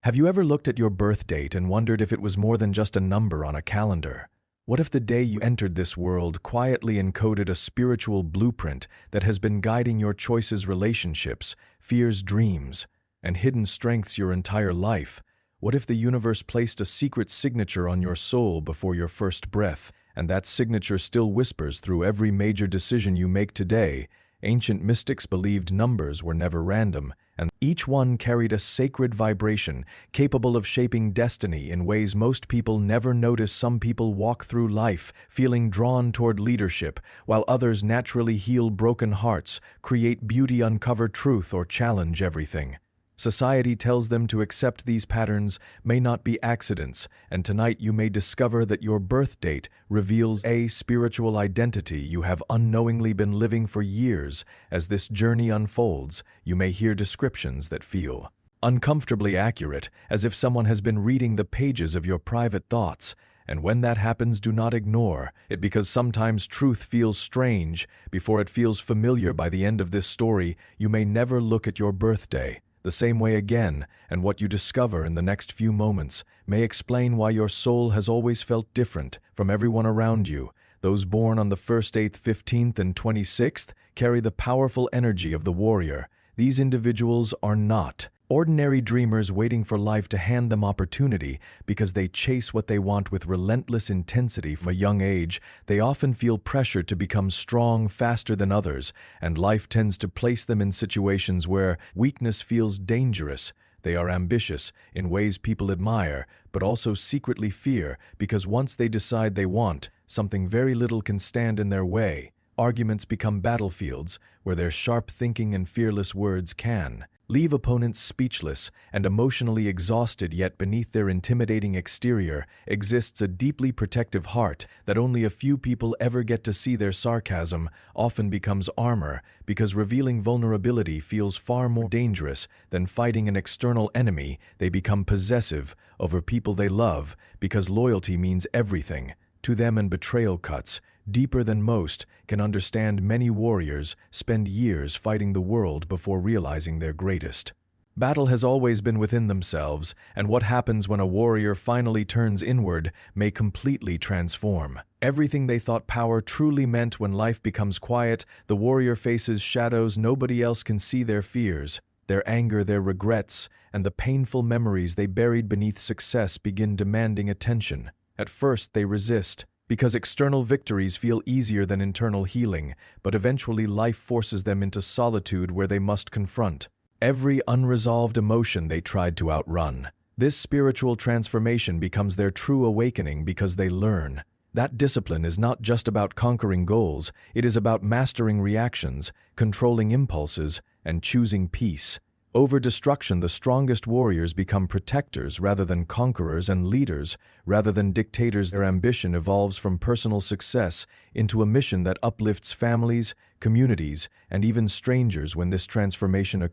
Have you ever looked at your birth date and wondered if it was more than just a number on a calendar? What if the day you entered this world quietly encoded a spiritual blueprint that has been guiding your choices, relationships, fears, dreams, and hidden strengths your entire life? What if the universe placed a secret signature on your soul before your first breath, and that signature still whispers through every major decision you make today? Ancient mystics believed numbers were never random, and each one carried a sacred vibration capable of shaping destiny in ways most people never notice. Some people walk through life feeling drawn toward leadership, while others naturally heal broken hearts, create beauty, uncover truth, or challenge everything. Society tells them to accept these patterns may not be accidents, and tonight you may discover that your birth date reveals a spiritual identity you have unknowingly been living for years. As this journey unfolds, you may hear descriptions that feel uncomfortably accurate, as if someone has been reading the pages of your private thoughts. And when that happens, do not ignore it, because sometimes truth feels strange before it feels familiar. By the end of this story, you may never look at your birthday the same way again, and what you discover in the next few moments may explain why your soul has always felt different from everyone around you. Those born on the 1st, 8th, 15th, and 26th carry the powerful energy of the warrior. These individuals are not ordinary dreamers waiting for life to hand them opportunity, because they chase what they want with relentless intensity from a young age. They often feel pressure to become strong faster than others, and life tends to place them in situations where weakness feels dangerous. They are ambitious in ways people admire, but also secretly fear, because once they decide they want something, very little can stand in their way. Arguments become battlefields where their sharp thinking and fearless words can leave opponents speechless and emotionally exhausted. Yet beneath their intimidating exterior exists a deeply protective heart that only a few people ever get to see. Their sarcasm often becomes armor, because revealing vulnerability feels far more dangerous than fighting an external enemy. They become possessive over people they love, because loyalty means everything to them, and betrayal cuts deeper than most can understand. Many warriors spend years fighting the world before realizing their greatest battle has always been within themselves, and what happens when a warrior finally turns inward may completely transform everything they thought power truly meant. When life becomes quiet, the warrior faces shadows nobody else can see: their fears, their anger, their regrets, and the painful memories they buried beneath success begin demanding attention. At first they resist, because external victories feel easier than internal healing, but eventually life forces them into solitude where they must confront every unresolved emotion they tried to outrun. This spiritual transformation becomes their true awakening, because they learn that discipline is not just about conquering goals, it is about mastering reactions, controlling impulses, and choosing peace over destruction. The strongest warriors become protectors rather than conquerors, and leaders rather than dictators. Their ambition evolves from personal success into a mission that uplifts families, communities, and even strangers. When this transformation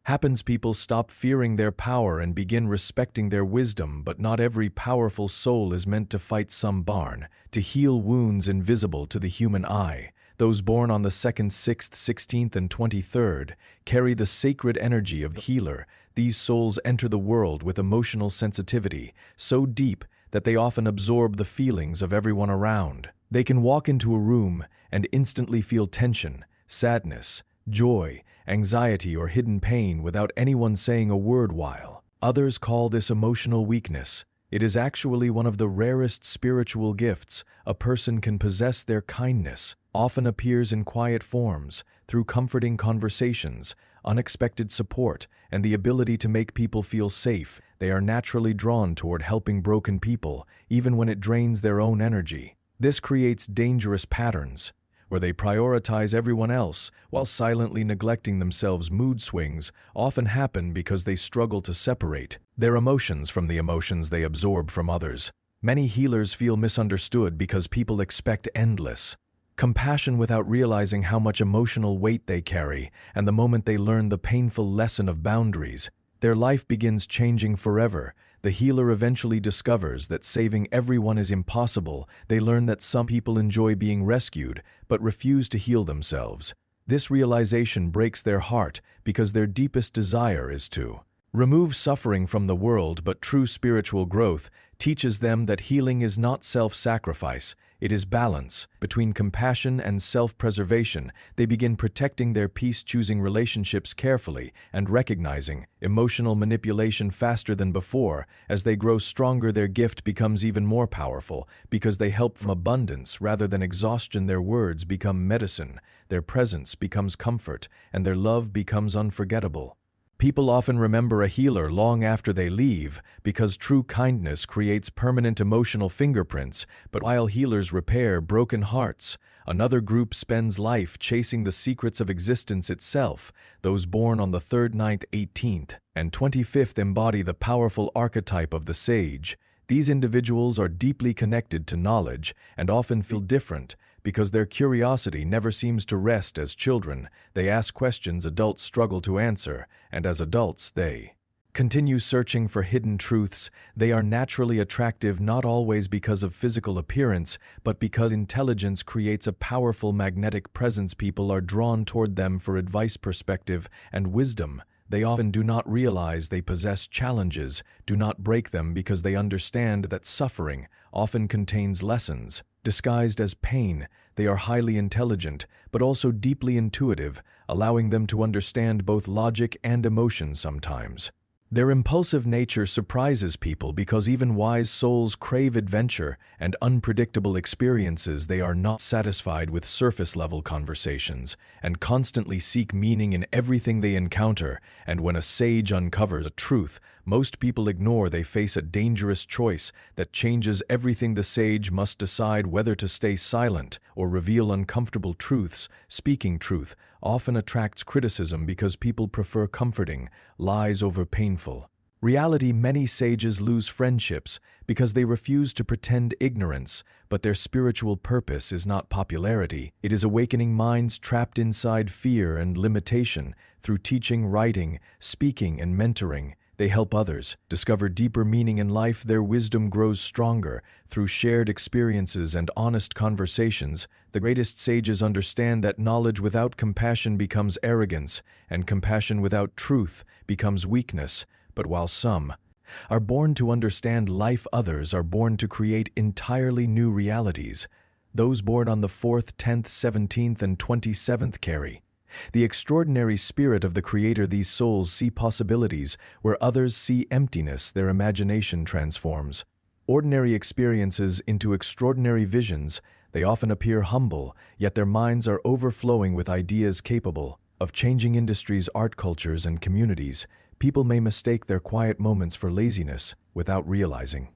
happens, people stop fearing their power and begin respecting their wisdom. But not every powerful soul is meant to fight. Some born to heal wounds invisible to the human eye. Those born on the 2nd, 6th, 16th, and 23rd carry the sacred energy of the healer. These souls enter the world with emotional sensitivity so deep that they often absorb the feelings of everyone around. They can walk into a room and instantly feel tension, sadness, joy, anxiety, or hidden pain without anyone saying a word. While others call this emotional weakness, it is actually one of the rarest spiritual gifts a person can possess. Their kindness often appears in quiet forms, through comforting conversations, unexpected support, and the ability to make people feel safe. They are naturally drawn toward helping broken people, even when it drains their own energy. This creates dangerous patterns where they prioritize everyone else while silently neglecting themselves. Mood swings often happen because they struggle to separate their emotions from the emotions they absorb from others. Many healers feel misunderstood because people expect endless compassion without realizing how much emotional weight they carry, and the moment they learn the painful lesson of boundaries, their life begins changing forever. The healer eventually discovers that saving everyone is impossible. They learn that some people enjoy being rescued, but refuse to heal themselves. This realization breaks their heart, because their deepest desire is to Remove suffering from the world, but true spiritual growth teaches them that healing is not self-sacrifice, it is balance. Between compassion and self-preservation, they begin protecting their peace, choosing relationships carefully, and recognizing emotional manipulation faster than before. As they grow stronger, their gift becomes even more powerful, because they help from abundance rather than exhaustion. Their words become medicine, their presence becomes comfort, and their love becomes unforgettable. People often remember a healer long after they leave because true kindness creates permanent emotional fingerprints. But while healers repair broken hearts, another group spends life chasing the secrets of existence itself. Those born on the 3rd, 9th, 18th, and 25th embody the powerful archetype of the sage. These individuals are deeply connected to knowledge and often feel different because their curiosity never seems to rest. As children, they ask questions adults struggle to answer, and as adults, they continue searching for hidden truths. They are naturally attractive not always because of physical appearance, but because intelligence creates a powerful magnetic presence. People are drawn toward them for advice, perspective, and wisdom. They often do not realize they possess challenges, do not break them because they understand that suffering often contains lessons. Disguised as pain, they are highly intelligent, but also deeply intuitive, allowing them to understand both logic and emotion sometimes. Their impulsive nature surprises people because even wise souls crave adventure and unpredictable experiences. They are not satisfied with surface-level conversations and constantly seek meaning in everything they encounter. And when a sage uncovers a truth most people ignore, they face a dangerous choice that changes everything. The sage must decide whether to stay silent or reveal uncomfortable truths. Speaking truth often attracts criticism because people prefer comforting lies over painful reality. Many sages lose friendships because they refuse to pretend ignorance, but their spiritual purpose is not popularity. It is awakening minds trapped inside fear and limitation. Through teaching, writing, speaking, and mentoring, they help others discover deeper meaning in life. Their wisdom grows stronger through shared experiences and honest conversations. The greatest sages understand that knowledge without compassion becomes arrogance, and compassion without truth becomes weakness. But while some are born to understand life, others are born to create entirely new realities. Those born on the 4th, 10th, 17th, and 27th carry the extraordinary spirit of the Creator. These souls see possibilities where others see emptiness. Their imagination transforms ordinary experiences into extraordinary visions. They often appear humble, yet their minds are overflowing with ideas capable of changing industries, art, cultures, and communities. People may mistake their quiet moments for laziness without realizing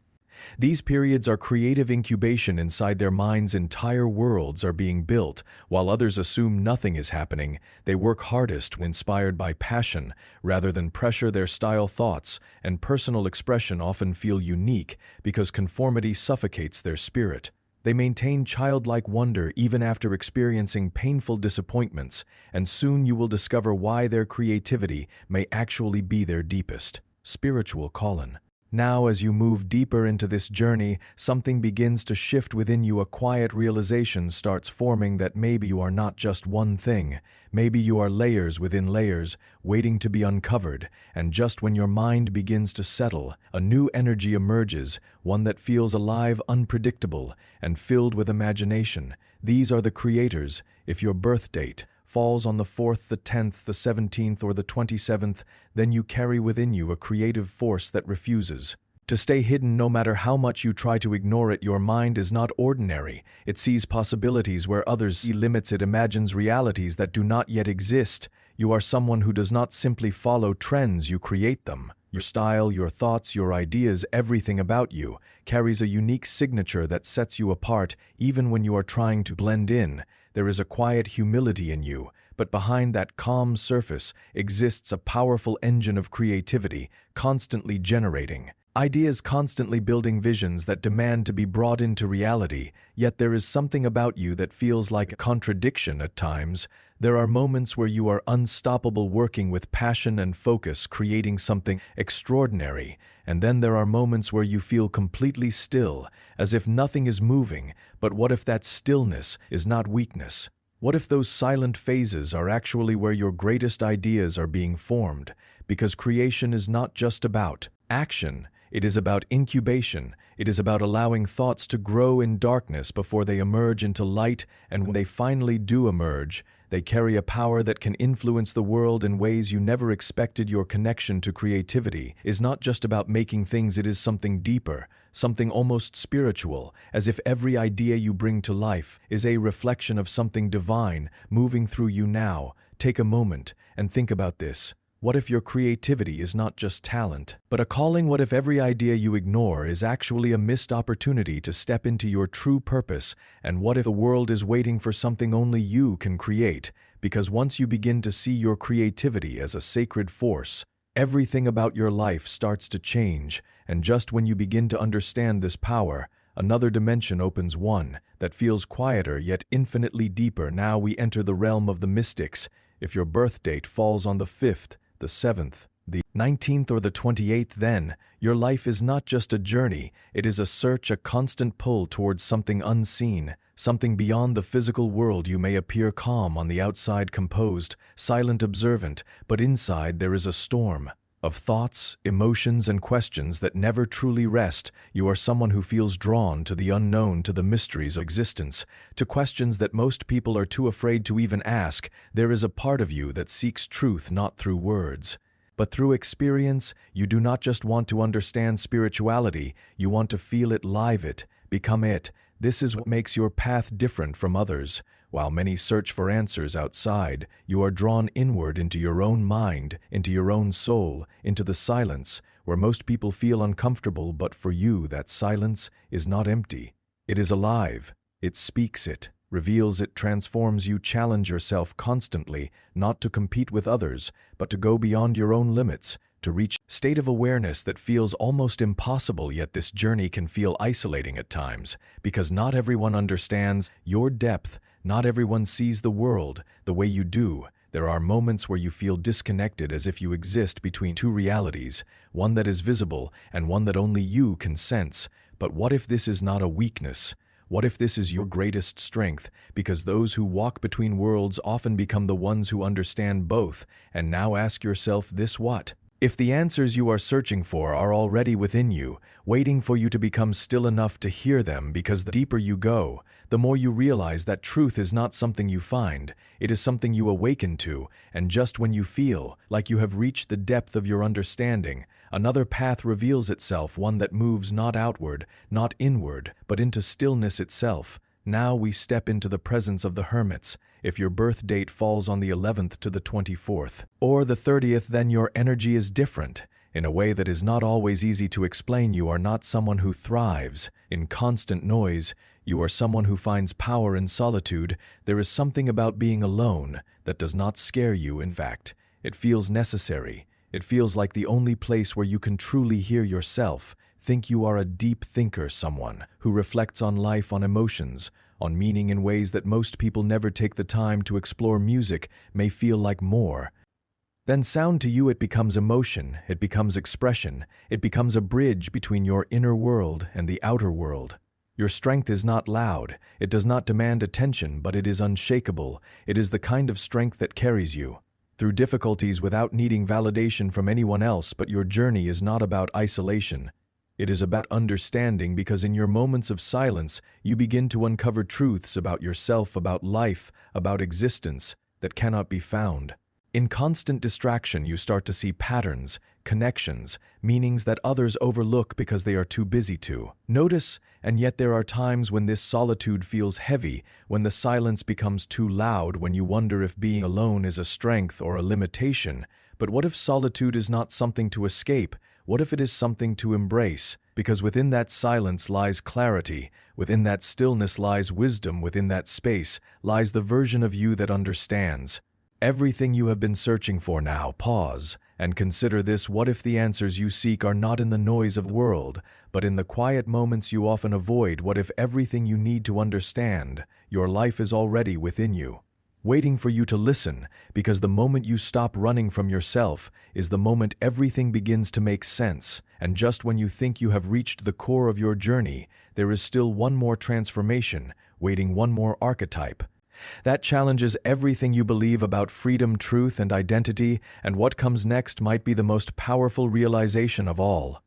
these periods are creative incubation. Inside their minds, entire worlds are being built. While others assume nothing is happening, they work hardest when inspired by passion rather than pressure. Their style, thoughts, and personal expression often feel unique because conformity suffocates their spirit. They maintain childlike wonder even after experiencing painful disappointments, and soon you will discover why their creativity may actually be their deepest spiritual calling. Now, as you move deeper into this journey, something begins to shift within you. A quiet realization starts forming that maybe you are not just one thing. Maybe you are layers within layers, waiting to be uncovered. And just when your mind begins to settle, a new energy emerges, one that feels alive, unpredictable, and filled with imagination. These are the creators. If your birth date falls on the 4th, the 10th, the 17th, or the 27th, then you carry within you a creative force that refuses to stay hidden. No matter how much you try to ignore it, your mind is not ordinary. It sees possibilities where others see limits. It imagines realities that do not yet exist. You are someone who does not simply follow trends, you create them. Your style, your thoughts, your ideas, everything about you carries a unique signature that sets you apart. Even when you are trying to blend in, there is a quiet humility in you, but behind that calm surface exists a powerful engine of creativity, constantly generating ideas, constantly building visions that demand to be brought into reality. Yet there is something about you that feels like a contradiction at times. There are moments where you are unstoppable, working with passion and focus, creating something extraordinary. And then there are moments where you feel completely still, as if nothing is moving. But what if that stillness is not weakness? What if those silent phases are actually where your greatest ideas are being formed? because creation is not just about action. It is about incubation. It is about allowing thoughts to grow in darkness before they emerge into light, and when they finally do emerge, they carry a power that can influence the world in ways you never expected. Your connection to creativity is not just about making things, it is something deeper, something almost spiritual, as if every idea you bring to life is a reflection of something divine moving through you now. Take a moment and think about this. What if your creativity is not just talent, but a calling? What if every idea you ignore is actually a missed opportunity to step into your true purpose? And what if the world is waiting for something only you can create? Because once you begin to see your creativity as a sacred force, everything about your life starts to change. And just when you begin to understand this power, another dimension opens, one that feels quieter yet infinitely deeper. Now we enter the realm of the mystics. If your birth date falls on the 5th, the 7th, the 19th, or the 28th, then your life is not just a journey, it is a search, a constant pull towards something unseen, something beyond the physical world. You may appear calm on the outside, composed, silent, observant, but inside there is a storm of thoughts, emotions, and questions that never truly rest. You are someone who feels drawn to the unknown, to the mysteries of existence, to questions that most people are too afraid to even ask. There is a part of you that seeks truth not through words, but through experience. You do not just want to understand spirituality, you want to feel it, live it, become it. This is what makes your path different from others. While many search for answers outside, you are drawn inward into your own mind, into your own soul, into the silence, where most people feel uncomfortable. But for you, that silence is not empty. It is alive. It speaks, it reveals, it transforms you. Challenge yourself constantly, not to compete with others, but to go beyond your own limits, to reach a state of awareness that feels almost impossible. Yet this journey can feel isolating at times, because not everyone understands your depth. Not everyone sees the world the way you do. There are moments where you feel disconnected, as if you exist between two realities, one that is visible and one that only you can sense. But what if this is not a weakness? What if this is your greatest strength? Because those who walk between worlds often become the ones who understand both. And now ask yourself this: what if the answers you are searching for are already within you, waiting for you to become still enough to hear them? Because the deeper you go, the more you realize that truth is not something you find, it is something you awaken to. And just when you feel like you have reached the depth of your understanding, another path reveals itself, one that moves not outward, not inward, but into stillness itself. Now we step into the presence of the hermits. If your birth date falls on the 11th to the 24th, or the 30th, then your energy is different, in a way that is not always easy to explain. You are not someone who thrives in constant noise. You are someone who finds power in solitude. There is something about being alone that does not scare you. In fact, it feels necessary. It feels like the only place where you can truly hear yourself. Think you are a deep thinker, someone who reflects on life, on emotions, on meaning in ways that most people never take the time to explore. Music may feel like more than sound to you. It becomes emotion, it becomes expression, it becomes a bridge between your inner world and the outer world. Your strength is not loud, it does not demand attention, but it is unshakable. It is the kind of strength that carries you through difficulties without needing validation from anyone else. But your journey is not about isolation. It is about understanding, because in your moments of silence, you begin to uncover truths about yourself, about life, about existence that cannot be found. In constant distraction, you start to see patterns, connections, meanings that others overlook because they are too busy to notice. And yet there are times when this solitude feels heavy, when the silence becomes too loud, when you wonder if being alone is a strength or a limitation. But what if solitude is not something to escape? What if it is something to embrace? Because within that silence lies clarity, within that stillness lies wisdom, within that space lies the version of you that understands everything you have been searching for. Now pause and consider this: what if the answers you seek are not in the noise of the world, but in the quiet moments you often avoid? What if everything you need to understand your life is already within you, waiting for you to listen? Because the moment you stop running from yourself is the moment everything begins to make sense. And just when you think you have reached the core of your journey, there is still one more transformation waiting, one more archetype That challenges everything you believe about freedom, truth, and identity, and what comes next might be the most powerful realization of all.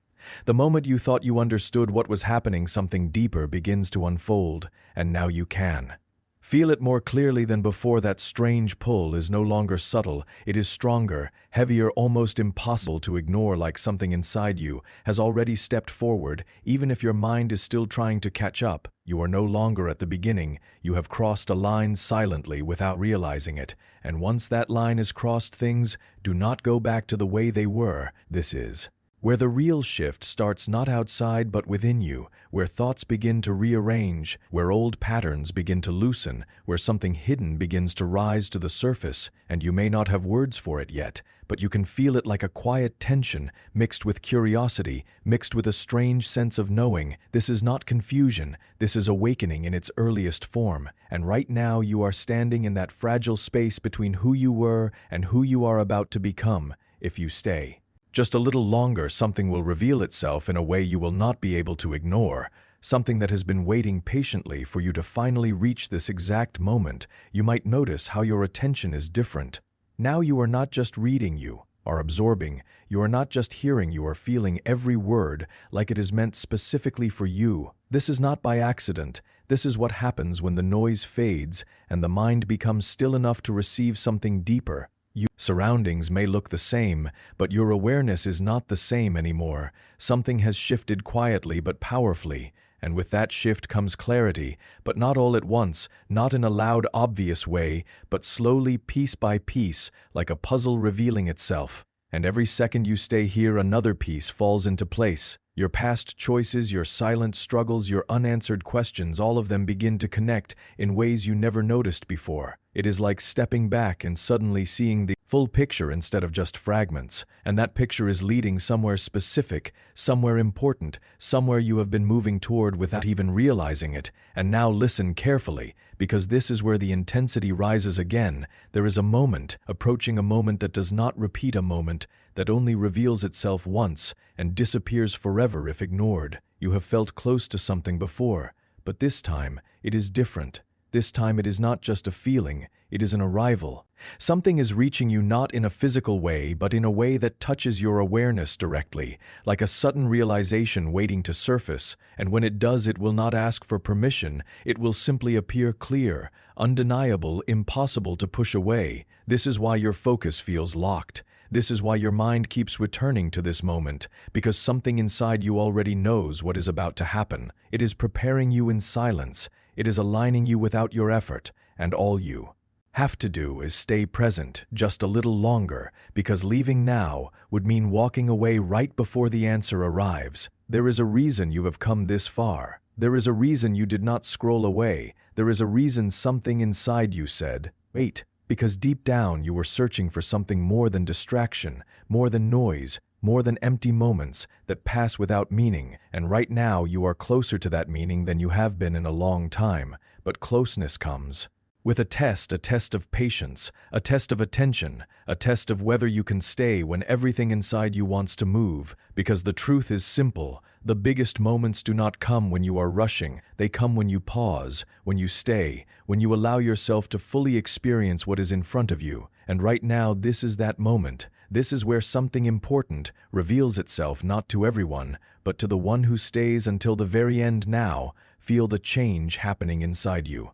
The moment you thought you understood what was happening, something deeper begins to unfold, and now you can. Feel it more clearly than before. That strange pull is no longer subtle, it is stronger, heavier, almost impossible to ignore, like something inside you has already stepped forward, even if your mind is still trying to catch up. You are no longer at the beginning, you have crossed a line silently without realizing it, and once that line is crossed, things do not go back to the way they were. This is where the real shift starts, not outside but within you, where thoughts begin to rearrange, where old patterns begin to loosen, where something hidden begins to rise to the surface, and you may not have words for it yet, but you can feel it like a quiet tension, mixed with curiosity, mixed with a strange sense of knowing. This is not confusion, this is awakening in its earliest form, and right now you are standing in that fragile space between who you were and who you are about to become. If you stay just a little longer, something will reveal itself in a way you will not be able to ignore, something that has been waiting patiently for you to finally reach this exact moment. You might notice how your attention is different. Now you are not just reading, you are absorbing. You are not just hearing, you are feeling every word like it is meant specifically for you. This is not by accident. This is what happens when the noise fades and the mind becomes still enough to receive something deeper. Your surroundings may look the same, but your awareness is not the same anymore. Something has shifted quietly but powerfully, and with that shift comes clarity, but not all at once, not in a loud, obvious way, but slowly, piece by piece, like a puzzle revealing itself. And every second you stay here, another piece falls into place. Your past choices, your silent struggles, your unanswered questions, all of them begin to connect in ways you never noticed before. It is like stepping back and suddenly seeing the full picture instead of just fragments, and that picture is leading somewhere specific, somewhere important, somewhere you have been moving toward without even realizing it. And now listen carefully, because this is where the intensity rises again. There is a moment, approaching a moment that does not repeat, a moment that only reveals itself once and disappears forever if ignored. You have felt close to something before, but this time it is different. This time it is not just a feeling, it is an arrival. Something is reaching you, not in a physical way, but in a way that touches your awareness directly, like a sudden realization waiting to surface, and when it does, it will not ask for permission, it will simply appear clear, undeniable, impossible to push away. This is why your focus feels locked. This is why your mind keeps returning to this moment, because something inside you already knows what is about to happen. It is preparing you in silence. It is aligning you without your effort, and all you have to do is stay present just a little longer, because leaving now would mean walking away right before the answer arrives. There is a reason you have come this far. There is a reason you did not scroll away. There is a reason something inside you said, wait, because deep down you were searching for something more than distraction, more than noise, more than empty moments that pass without meaning, and right now you are closer to that meaning than you have been in a long time. But closeness comes with a test of patience, a test of attention, a test of whether you can stay when everything inside you wants to move, because the truth is simple. The biggest moments do not come when you are rushing, they come when you pause, when you stay, when you allow yourself to fully experience what is in front of you. And right now, this is that moment. This is where something important reveals itself, not to everyone, but to the one who stays until the very end. Now, feel the change happening inside you.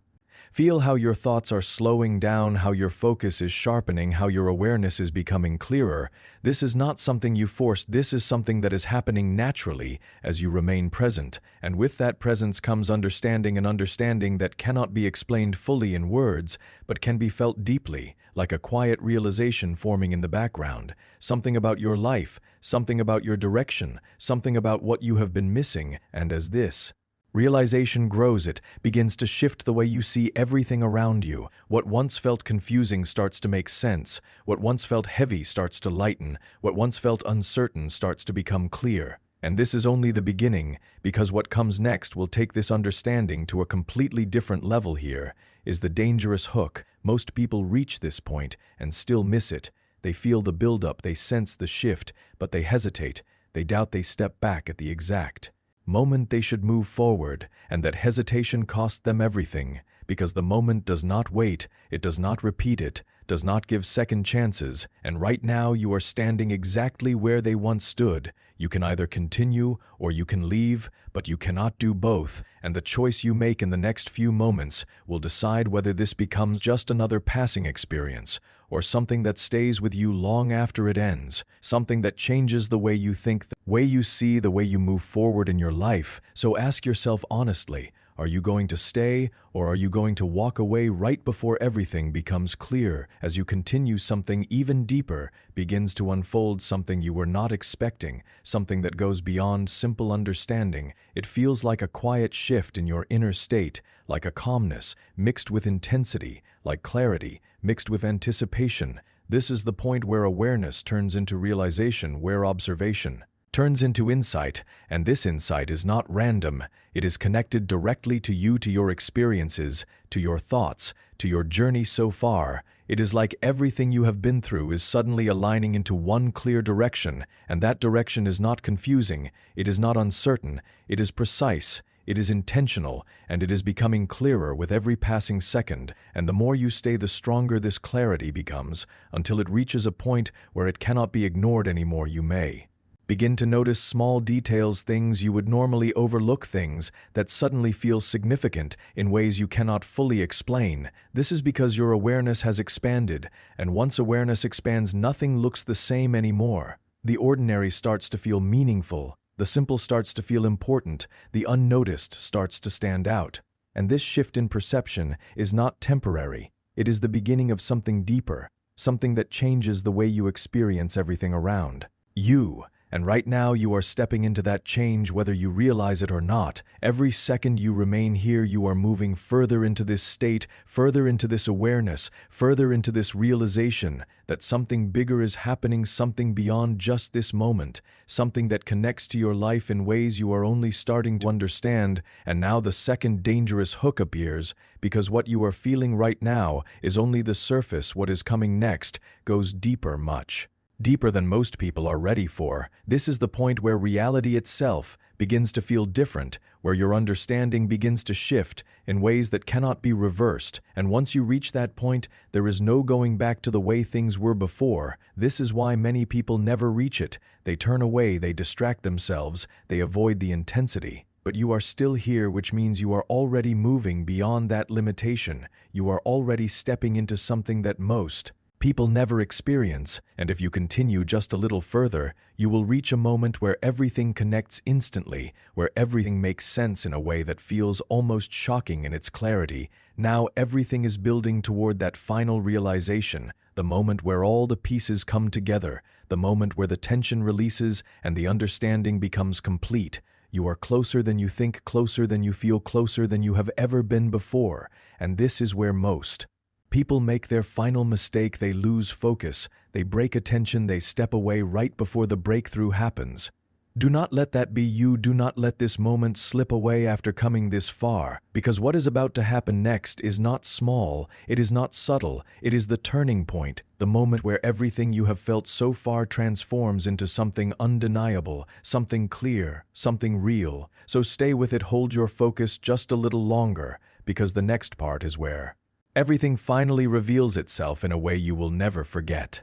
Feel how your thoughts are slowing down, how your focus is sharpening, how your awareness is becoming clearer. This is not something you forced, this is something that is happening naturally as you remain present. And with that presence comes understanding, an understanding that cannot be explained fully in words, but can be felt deeply, like a quiet realization forming in the background. Something about your life, something about your direction, something about what you have been missing, and as this realization grows, it begins to shift the way you see everything around you. What once felt confusing starts to make sense. What once felt heavy starts to lighten. What once felt uncertain starts to become clear. And this is only the beginning, because what comes next will take this understanding to a completely different level. Here is the dangerous hook. Most people reach this point and still miss it. They feel the buildup, they sense the shift, but they hesitate. They doubt, they step back at the exact moment they should move forward, and that hesitation cost them everything, because the moment does not wait, it does not repeat it, does not give second chances, and right now you are standing exactly where they once stood. You can either continue or you can leave, but you cannot do both, and the choice you make in the next few moments will decide whether this becomes just another passing experience, or something that stays with you long after it ends, something that changes the way you think, the way you see, the way you move forward in your life. So ask yourself honestly, are you going to stay, or are you going to walk away right before everything becomes clear? As you continue, something even deeper begins to unfold, something you were not expecting, something that goes beyond simple understanding. It feels like a quiet shift in your inner state, like a calmness mixed with intensity, like clarity mixed with anticipation. This is the point where awareness turns into realization, where observation turns into insight, and this insight is not random. It is connected directly to you, to your experiences, to your thoughts, to your journey so far. It is like everything you have been through is suddenly aligning into one clear direction, and that direction is not confusing, it is not uncertain, it is precise, it is intentional, and it is becoming clearer with every passing second, and the more you stay, the stronger this clarity becomes, until it reaches a point where it cannot be ignored anymore. You may begin to notice small details, things you would normally overlook, things that suddenly feel significant in ways you cannot fully explain. This is because your awareness has expanded, and once awareness expands, nothing looks the same anymore. The ordinary starts to feel meaningful, the simple starts to feel important, the unnoticed starts to stand out. And this shift in perception is not temporary. It is the beginning of something deeper, something that changes the way you experience everything around you. And right now you are stepping into that change, whether you realize it or not. Every second you remain here, you are moving further into this state, further into this awareness, further into this realization that something bigger is happening, something beyond just this moment, something that connects to your life in ways you are only starting to understand. And now the second dangerous hook appears, because what you are feeling right now is only the surface. What is coming next goes deeper, much deeper than most people are ready for. This is the point where reality itself begins to feel different, where your understanding begins to shift in ways that cannot be reversed. And once you reach that point, there is no going back to the way things were before. This is why many people never reach it. They turn away, they distract themselves, they avoid the intensity. But you are still here, which means you are already moving beyond that limitation. You are already stepping into something that most people never experience, and if you continue just a little further, you will reach a moment where everything connects instantly, where everything makes sense in a way that feels almost shocking in its clarity. Now everything is building toward that final realization, the moment where all the pieces come together, the moment where the tension releases and the understanding becomes complete. You are closer than you think, closer than you feel, closer than you have ever been before, and this is where most people make their final mistake. They lose focus, they break attention, they step away right before the breakthrough happens. Do not let that be you. Do not let this moment slip away after coming this far, because what is about to happen next is not small, it is not subtle, it is the turning point, the moment where everything you have felt so far transforms into something undeniable, something clear, something real. So stay with it, hold your focus just a little longer, because the next part is where everything finally reveals itself in a way you will never forget.